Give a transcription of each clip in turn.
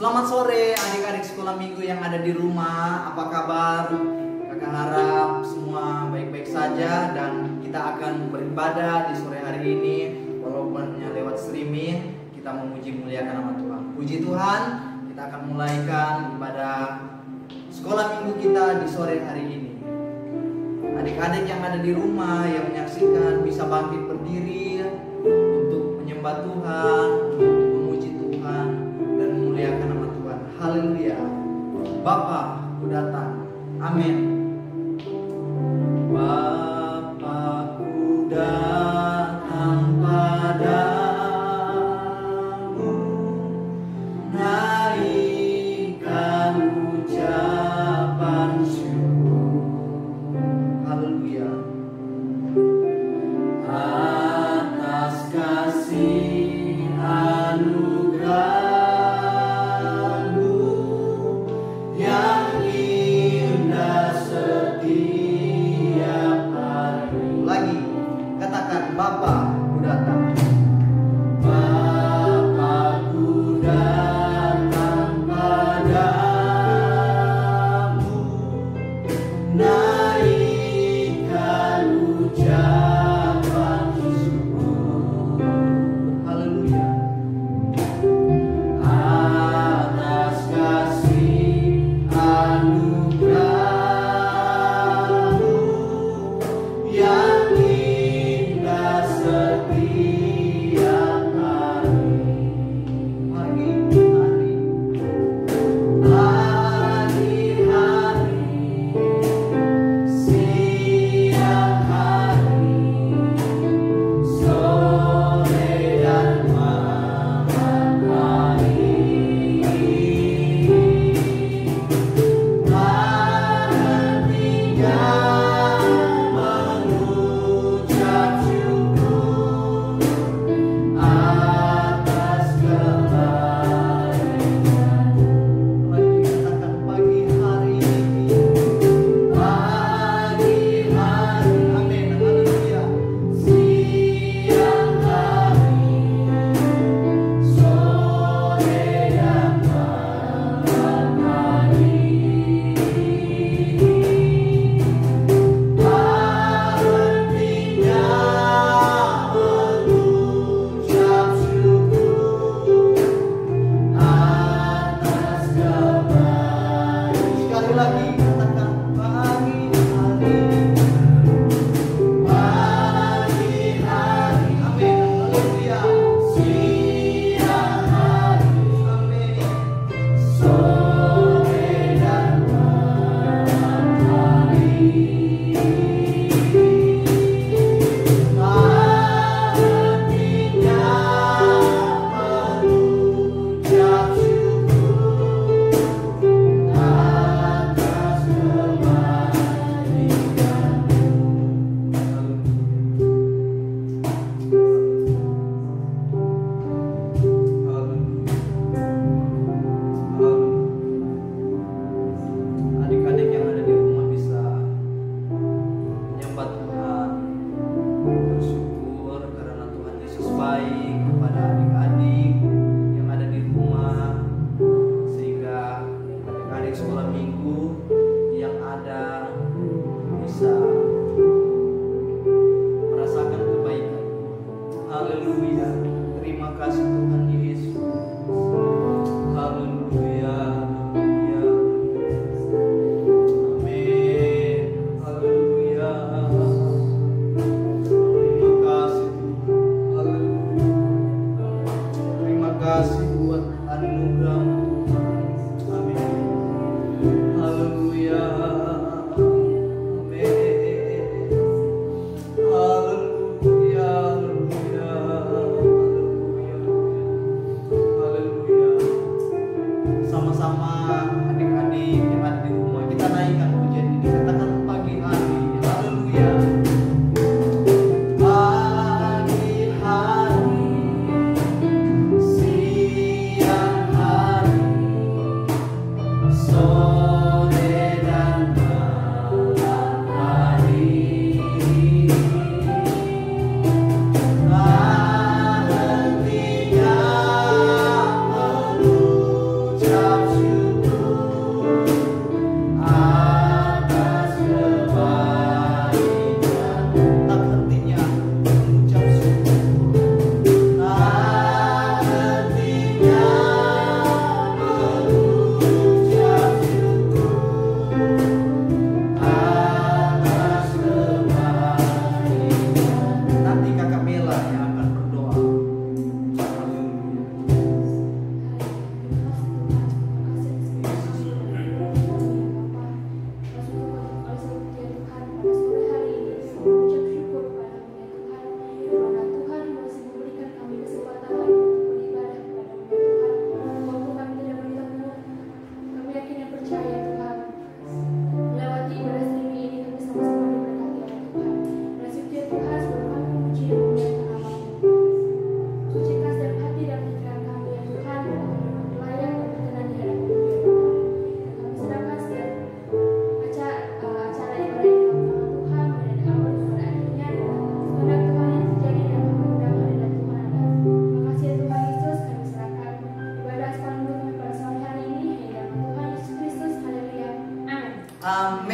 Selamat sore adik-adik sekolah minggu yang ada di rumah. Apa kabar? Kakak harap semua baik-baik saja dan kita akan beribadah di sore hari ini. Walaupun hanya lewat streaming, kita memuji muliakan nama Tuhan. Puji Tuhan, kita akan mulaikan ibadah sekolah minggu kita di sore hari ini. Adik-adik yang ada di rumah yang menyaksikan bisa bangkit berdiri untuk menyembah Tuhan, untuk memuji Tuhan dan memuliakan nama Tuhan. Haleluya. Bapa, ku datang. Amin. Bapa, ku datang padamu, naikkan ucapan syukur. Haleluya. Atas kasih anugerah-Mu yang indah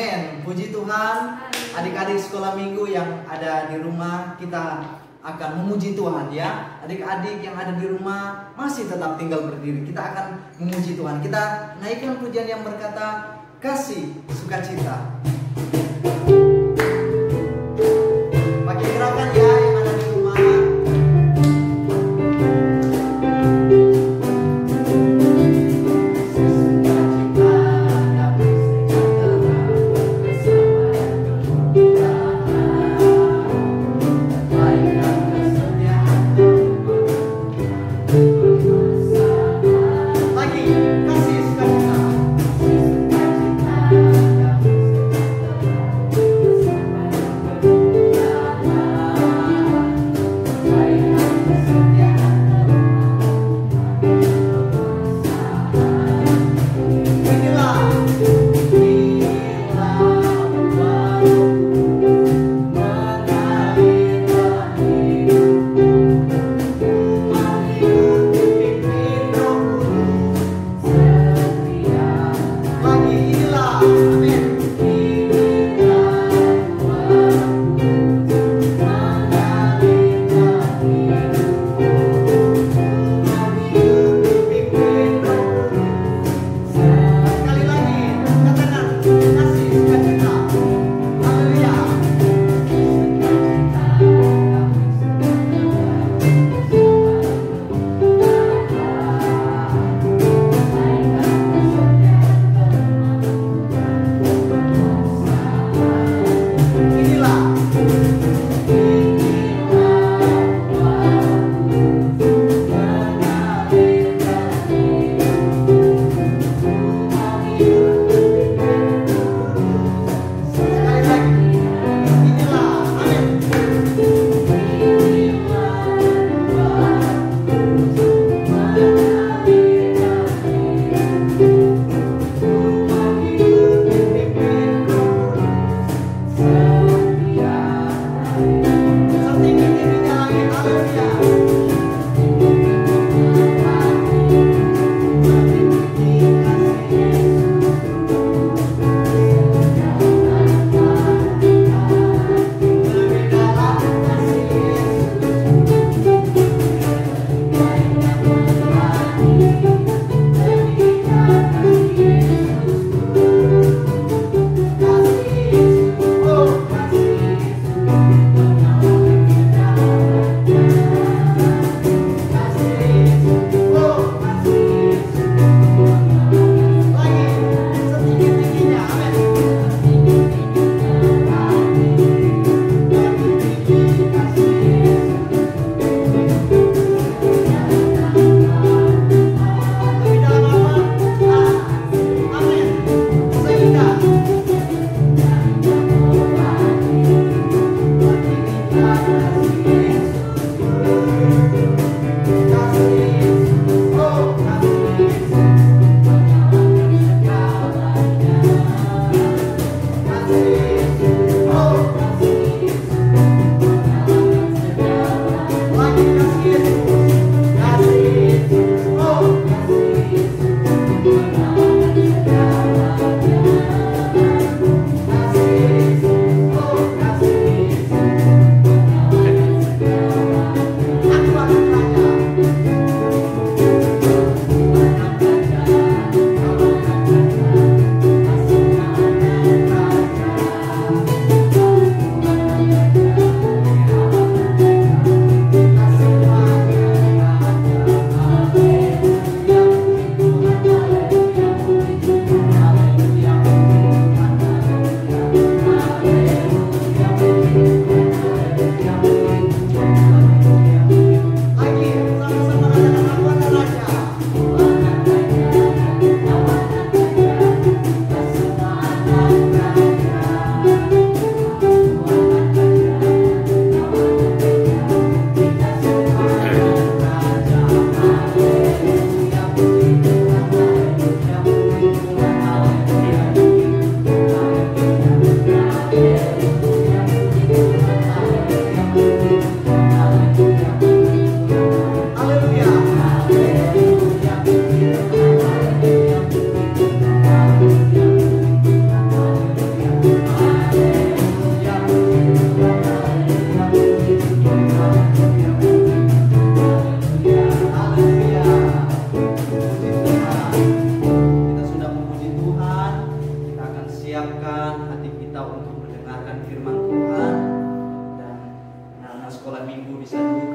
Amin. Puji Tuhan. Adik-adik sekolah minggu yang ada di rumah, kita akan memuji Tuhan ya. Adik-adik yang ada di rumah masih tetap tinggal berdiri. Kita akan memuji Tuhan. Kita naikkan pujian yang berkata kasih sukacita. Pakai gerakan ya yang ada di rumah. Lagi, kasih sukacita.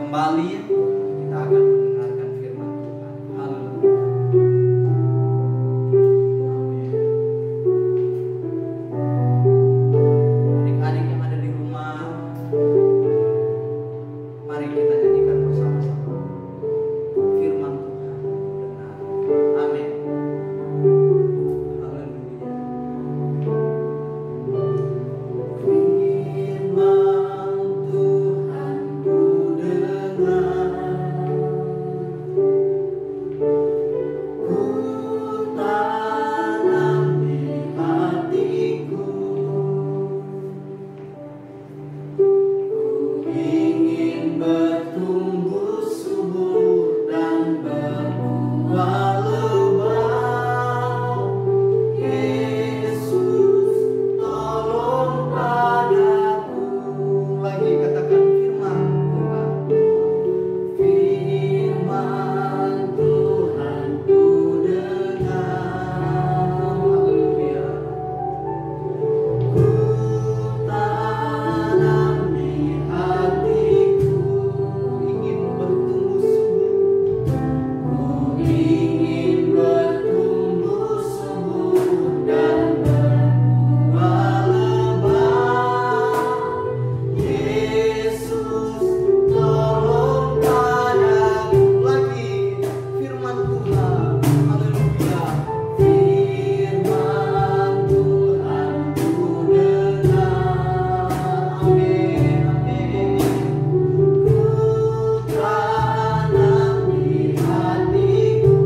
kembali, kita akan mendengarkan firman Tuhan. Haleluya. Adik-adik yang ada di rumah, mari kita nyanyikan bersama-sama firman Tuhan. Benar. Amin. Haleluya. Firman Tuhan ku dengar, ku tanam di hatiku, ingin bertumbuh subur dan berbuah lebat. Yesus, tolong padaku. Lagi katakan firman Tuhan. Firman Tuhan ku dengar. Haleluya. Ku tanam di hatiku, ingin bertumbuh subur, ku ingin bertumbuh subur dan berbuah lebat. Yesus, tolong padaku. Lagi firman Tuhan. Haleluya. Firman Tuhan ku dengar. Amin, amin. Ku tanam di hatiku.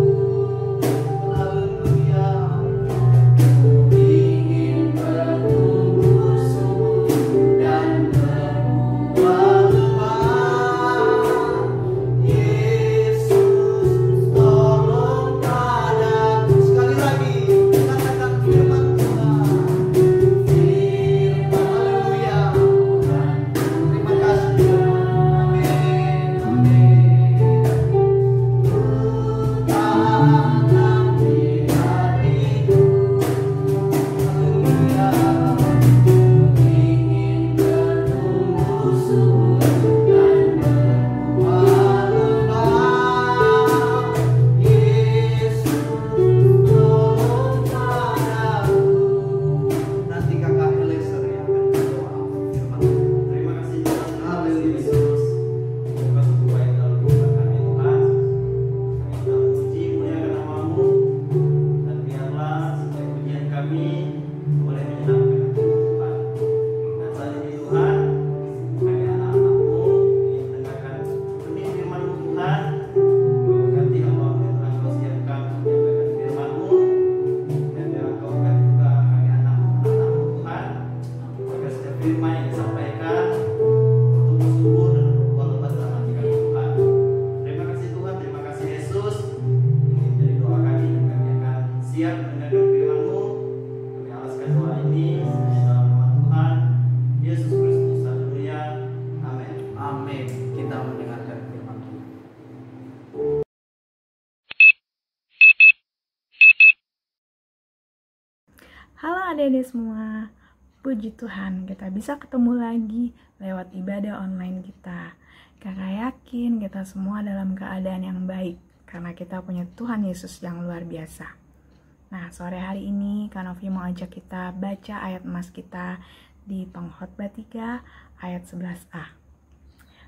Haleluya. Ingin bertumbuh subur dan berbuah lebat. Yesus, tolong padaku. Sekali lagi, katakan firman Tuhan. Haleluya. Terima kasih. Amin, amin. Ku tanam di hatiku. Haleluya. Ingin bertumbuh subur dan berbuah lebat. Yesus, tolong padaku. Nanti kakak Eliezer yang akan berdoa firman Tuhan. Terima kasih Tuhan. Haleluya. Yesus. Semoga sungguh baik dalam kehidupan kami Tuhan. Kami sudah memuji muliakan nama-Mu, dan biarlah setiap pujian kami boleh menyenangkan hati Tuhan. Dan saat ini Tuhan, kami anak-anak-Mu ingin mendengarkan benih firman-Mu Tuhan. Kau berkati hamba-Mu yang telah Kau siapkan untuk menyampaikan firman-Mu, dan biarlah Kau berkati juga kami anak-anak-Mu Tuhan, agar setiap firman yang disampaikan bertumbuh subur dan berbuah lebat dalam hati kami Tuhan. Terima kasih Tuhan, terima kasih Yesus. Ini menjadi doa kami, dan kami akan siap mendengarkan firman-Mu. Kami alaskan doa ini dalam nama Tuhan Yesus Kristus. Haleluya. Amin. Amin. Kita mendengarkan firman Tuhan. Halo adik-adik semua, puji Tuhan kita bisa ketemu lagi lewat ibadah online kita. Kakak yakin kita semua dalam keadaan yang baik karena kita punya Tuhan Yesus yang luar biasa. Nah, sore hari ini Kak Novi mau ajak kita baca ayat emas kita di Pengkhotbah 3 ayat 11a.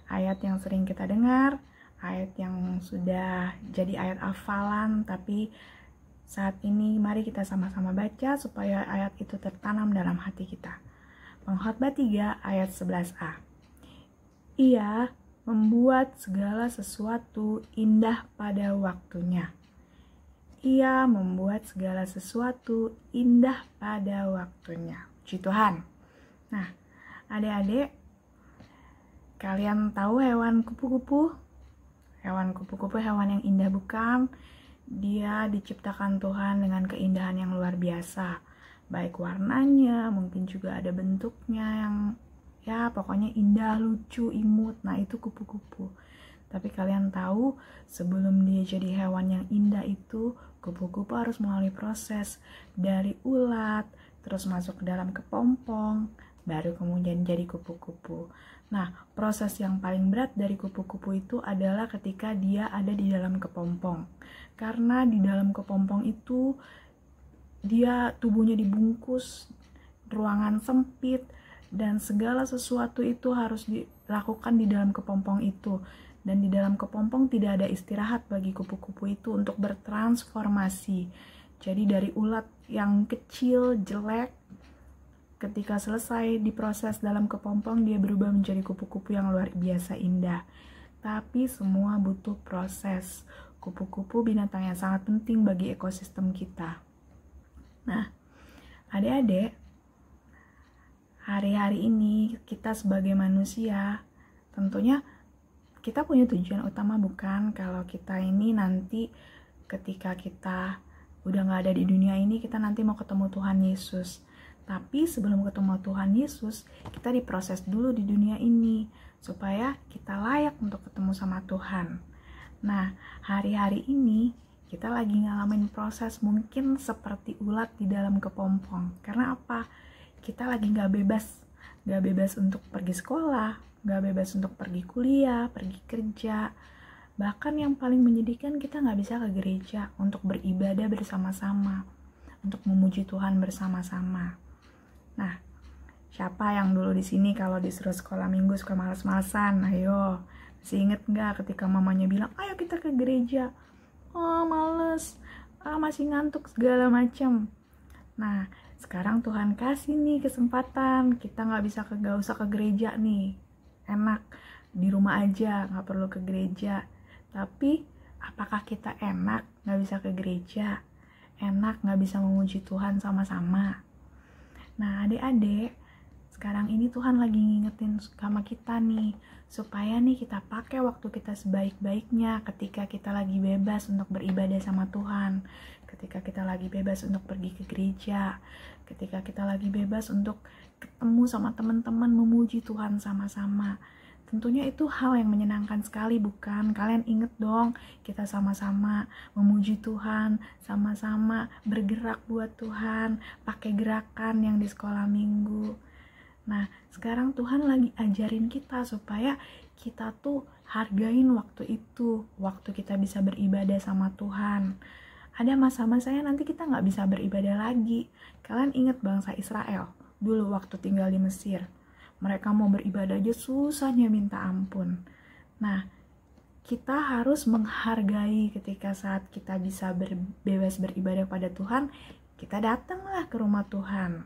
Ayat yang sering kita dengar, ayat yang sudah jadi ayat hafalan, tapi saat ini mari kita sama-sama baca supaya ayat itu tertanam dalam hati kita. Pengkhotbah 3 ayat 11a. Ia membuat segala sesuatu indah pada waktunya. Ia membuat segala sesuatu indah pada waktunya. Puji Tuhan. Nah, adik-adik, kalian tahu hewan kupu-kupu? Hewan kupu-kupu hewan yang indah bukan? Dia diciptakan Tuhan dengan keindahan yang luar biasa. Baik warnanya, mungkin juga ada bentuknya yang ya pokoknya indah, lucu, imut. Nah, itu kupu-kupu. Tapi kalian tahu, sebelum dia jadi hewan yang indah itu, kupu-kupu harus melalui proses dari ulat, terus masuk ke dalam kepompong, baru kemudian jadi kupu-kupu. Nah, proses yang paling berat dari kupu-kupu itu adalah ketika dia ada di dalam kepompong. Karena di dalam kepompong itu dia tubuhnya dibungkus, ruangan sempit, dan segala sesuatu itu harus dilakukan di dalam kepompong itu. Dan di dalam kepompong tidak ada istirahat bagi kupu-kupu itu untuk bertransformasi. Jadi dari ulat yang kecil, jelek, ketika selesai diproses dalam kepompong, dia berubah menjadi kupu-kupu yang luar biasa indah. Tapi semua butuh proses. Kupu-kupu binatang yang sangat penting bagi ekosistem kita. Nah, adik-adik, hari-hari ini kita sebagai manusia, tentunya kita punya tujuan utama, bukan? Kalau kita ini nanti ketika kita udah gak ada di dunia ini, kita nanti mau ketemu Tuhan Yesus. Tapi sebelum ketemu Tuhan Yesus, kita diproses dulu di dunia ini supaya kita layak untuk ketemu sama Tuhan. Nah, hari-hari ini kita lagi ngalamin proses mungkin seperti ulat di dalam kepompong. Karena apa? Kita lagi gak bebas untuk pergi sekolah, gak bebas untuk pergi kuliah, pergi kerja. Bahkan yang paling menyedihkan, kita gak bisa ke gereja untuk beribadah bersama-sama, untuk memuji Tuhan bersama-sama. Nah, siapa yang dulu di sini kalau disuruh sekolah minggu suka malas-malasan? Ayo, masih inget gak ketika mamanya bilang, ayo kita ke gereja? Oh, males, masih ngantuk segala macam. Nah, sekarang Tuhan kasih nih kesempatan, kita gak usah ke gereja nih, enak di rumah aja, gak perlu ke gereja. Tapi apakah kita enak gak bisa ke gereja, enak gak bisa memuji Tuhan sama-sama? Nah, adik-adik, sekarang ini Tuhan lagi ngingetin sama kita nih, supaya nih kita pakai waktu kita sebaik-baiknya ketika kita lagi bebas untuk beribadah sama Tuhan, ketika kita lagi bebas untuk pergi ke gereja, ketika kita lagi bebas untuk ketemu sama teman-teman, memuji Tuhan sama-sama. Tentunya itu hal yang menyenangkan sekali, bukan? Kalian inget dong, kita sama-sama memuji Tuhan, sama-sama bergerak buat Tuhan, pakai gerakan yang di sekolah minggu. Nah, sekarang Tuhan lagi ajarin kita supaya kita tuh hargain waktu itu, waktu kita bisa beribadah sama Tuhan. Ada masa-masanya nanti kita gak bisa beribadah lagi. Kalian inget bangsa Israel dulu waktu tinggal di Mesir? Mereka mau beribadah aja susahnya minta ampun. Nah, kita harus menghargai ketika saat kita bisa bebas beribadah pada Tuhan, kita datanglah ke rumah Tuhan.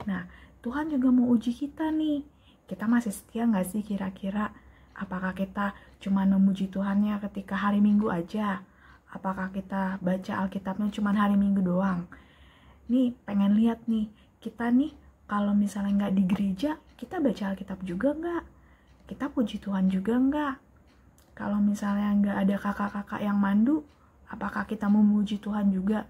Nah, Tuhan juga mau uji kita nih. Kita masih setia gak sih kira-kira? Apakah kita cuma memuji Tuhannya ketika hari Minggu aja? Apakah kita baca Alkitabnya cuma hari Minggu doang? Nih, pengen lihat nih, kita nih kalau misalnya nggak di gereja, kita baca Alkitab juga nggak? Kita puji Tuhan juga nggak? Kalau misalnya nggak ada kakak-kakak yang mandu, apakah kita memuji Tuhan juga?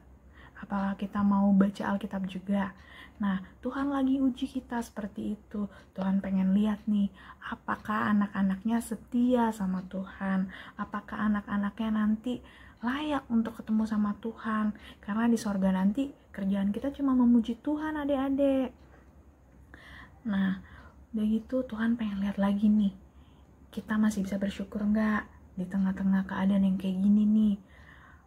Apakah kita mau baca Alkitab juga? Nah, Tuhan lagi uji kita seperti itu. Tuhan pengen lihat nih, apakah anak-anaknya setia sama Tuhan? Apakah anak-anaknya nanti layak untuk ketemu sama Tuhan? Karena di sorga nanti kerjaan kita cuma memuji Tuhan, adik-adik. Nah, udah gitu Tuhan pengen lihat lagi nih, kita masih bisa bersyukur nggak di tengah-tengah keadaan yang kayak gini nih,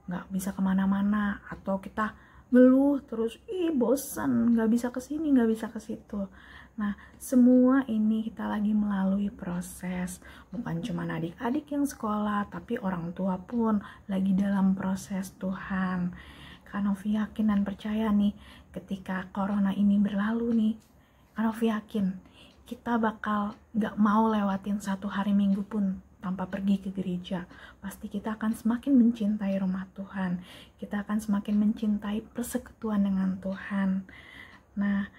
nggak bisa kemana-mana, atau kita ngeluh terus, bosan, nggak bisa kesini, nggak bisa ke situ. Nah, semua ini kita lagi melalui proses, bukan cuma adik-adik yang sekolah, tapi orang tua pun lagi dalam proses Tuhan. Kanovi yakin dan percaya nih, ketika corona ini berlalu nih, Kanovi yakin kita bakal gak mau lewatin satu hari Minggu pun tanpa pergi ke gereja. Pasti kita akan semakin mencintai rumah Tuhan, kita akan semakin mencintai persekutuan dengan Tuhan. Nah,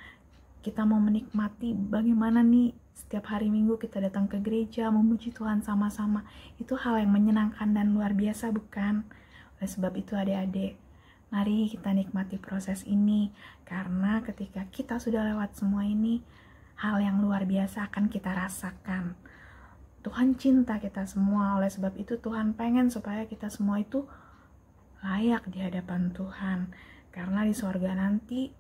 kita mau menikmati bagaimana nih setiap hari Minggu kita datang ke gereja, memuji Tuhan sama-sama. Itu hal yang menyenangkan dan luar biasa, bukan? Oleh sebab itu adik-adik, mari kita nikmati proses ini, karena ketika kita sudah lewat semua ini, hal yang luar biasa akan kita rasakan. Tuhan cinta kita semua, oleh sebab itu Tuhan pengen supaya kita semua itu layak di hadapan Tuhan. Karena di sorga nanti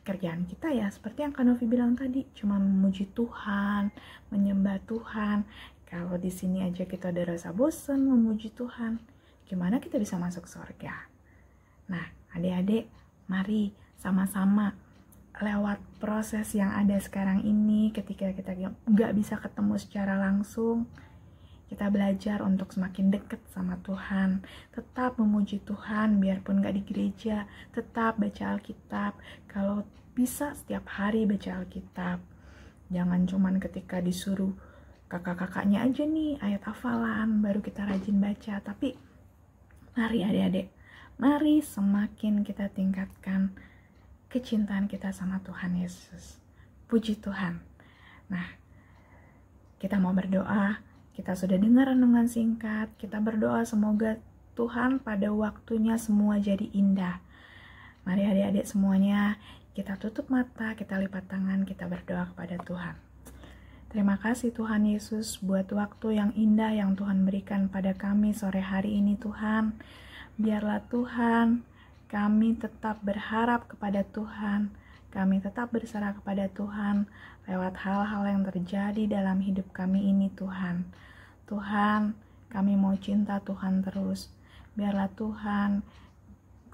kerjaan kita ya seperti yang Kak Novi bilang tadi, cuma memuji Tuhan, menyembah Tuhan. Kalau di sini aja kita udah rasa bosan memuji Tuhan, gimana kita bisa masuk surga? Nah, adik-adik, mari sama-sama lewat proses yang ada sekarang ini, ketika kita nggak bisa ketemu secara langsung, kita belajar untuk semakin dekat sama Tuhan, tetap memuji Tuhan biarpun gak di gereja, tetap baca Alkitab, kalau bisa setiap hari baca Alkitab. Jangan cuman ketika disuruh kakak-kakaknya aja nih ayat hafalan baru kita rajin baca, tapi mari adik-adik, mari semakin kita tingkatkan kecintaan kita sama Tuhan Yesus. Puji Tuhan. Nah, kita mau berdoa. Kita sudah dengar renungan singkat, kita berdoa semoga Tuhan pada waktunya semua jadi indah. Mari adik-adik semuanya, kita tutup mata, kita lipat tangan, kita berdoa kepada Tuhan. Terima kasih Tuhan Yesus buat waktu yang indah yang Tuhan berikan pada kami sore hari ini Tuhan. Biarlah Tuhan, kami tetap berharap kepada Tuhan, kami tetap berserah kepada Tuhan lewat hal-hal yang terjadi dalam hidup kami ini Tuhan. Tuhan, kami mau cinta Tuhan terus. Biarlah Tuhan,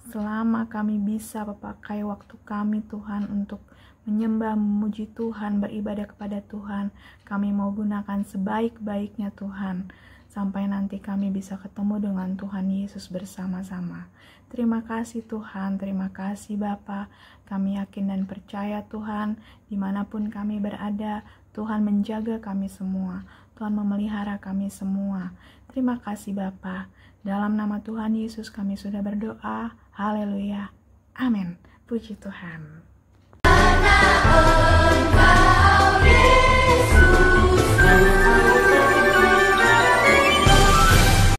selama kami bisa pakai waktu kami Tuhan untuk menyembah, memuji Tuhan, beribadah kepada Tuhan, kami mau gunakan sebaik-baiknya Tuhan, sampai nanti kami bisa ketemu dengan Tuhan Yesus bersama-sama. Terima kasih Tuhan, terima kasih Bapa. Kami yakin dan percaya Tuhan, dimanapun kami berada, Tuhan menjaga kami semua, Tuhan memelihara kami semua. Terima kasih Bapa. Dalam nama Tuhan Yesus kami sudah berdoa. Haleluya. Amin. Puji Tuhan. Karena Engkau Yesus